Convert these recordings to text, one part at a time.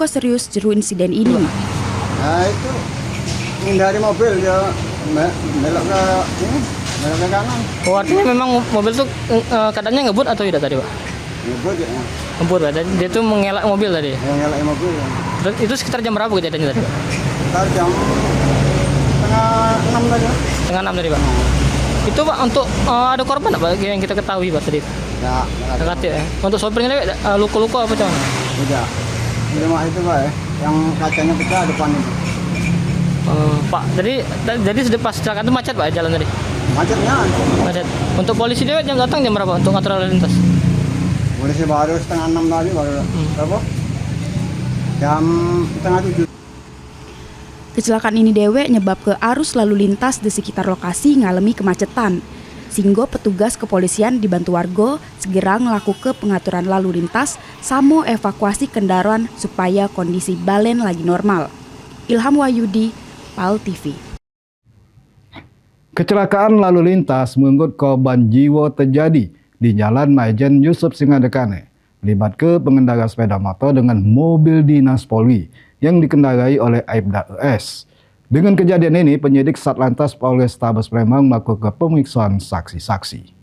resiko serius jeru insiden ini. Nah itu menghindari mobil ya belok ke kanan. Oh, artinya memang mobil tuh keadaannya ngebut atau tidak tadi, Pak? Ngebut ya. Ngebut, Pak. Dia tuh mengelak mobil tadi. Ngelak mobil ya. Terus itu sekitar jam berapa kejadiannya tadi, Pak? Sekitar jam setengah 6 tadi. Setengah 6 tadi, Pak. Itu, Pak, untuk ada korban apa yang kita ketahui, Pak, tadi? Ya, Negatif ya. Untuk sopirnya luka-luka apa cuman? tidak. Cuma itu Pak ya, yang kacanya pecah depan itu. Pak, jadi pas kecelakaan itu macet, Pak, jalan tadi? Macetnya. Macet. Untuk polisi dia jam datang jam berapa untuk ngatur lalu lintas? Polisi baru setengah 6 tadi baru. Berapa? Jam setengah 7. Kecelakaan ini dewek nyebab ke arus lalu lintas di sekitar lokasi ngalami kemacetan. Sehingga petugas kepolisian dibantu warga segera ngelaku ke pengaturan lalu lintas samo evakuasi kendaraan supaya kondisi balen lagi normal. Ilham Wahyudi, PAL TV. Kecelakaan lalu lintas mengangkut korban jiwa terjadi di Jalan Maijen Yusuf Singadekane. Libat ke pengendara sepeda motor dengan mobil dinas Polri yang dikendarai oleh Aibda ES. Dengan kejadian ini, penyidik Satlantas Polrestabes Palembang melakukan pemeriksaan saksi-saksi.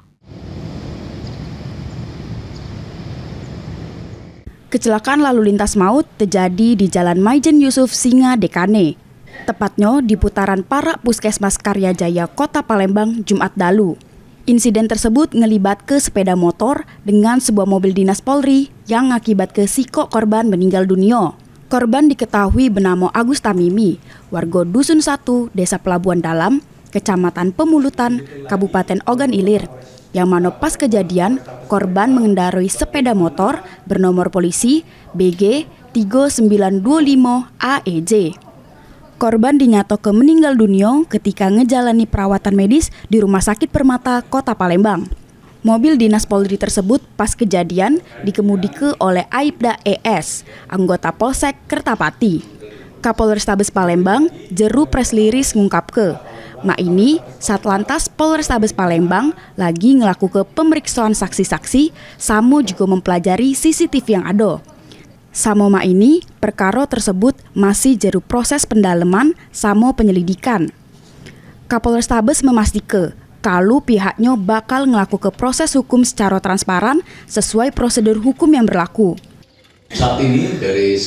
Kecelakaan lalu lintas maut terjadi di Jalan Maijen Yusuf Singadekane. Tepatnya di putaran Parak Puskesmas Karya Jaya, Kota Palembang, Jumat dalu. Insiden tersebut ngelibat ke sepeda motor dengan sebuah mobil dinas Polri yang akibat ke sikok korban meninggal dunia. Korban diketahui bernama Agus Tamimi, warga Dusun 1, Desa Pelabuhan Dalam, Kecamatan Pemulutan, Kabupaten Ogan Ilir. Yang mana pas kejadian, korban mengendarai sepeda motor bernomor polisi BG 3925 AEJ. Korban dinyatakan meninggal dunia ketika ngejalani perawatan medis di Rumah Sakit Permata, Kota Palembang. Mobil dinas Polri tersebut pas kejadian dikemudike oleh Aibda ES, anggota Polsek Kertapati. Kapolrestabes Palembang jeru press liris ngungkapke, mak ini Satlantas Polrestabes Palembang lagi ngelakukan pemeriksaan saksi-saksi, samo juga mempelajari CCTV yang ada. Samo mak ini, perkara tersebut masih jeru proses pendalaman samo penyelidikan. Kapolrestabes memastikan kalau pihaknya bakal ngelakukan proses hukum secara transparan sesuai prosedur hukum yang berlaku. Saat ini dari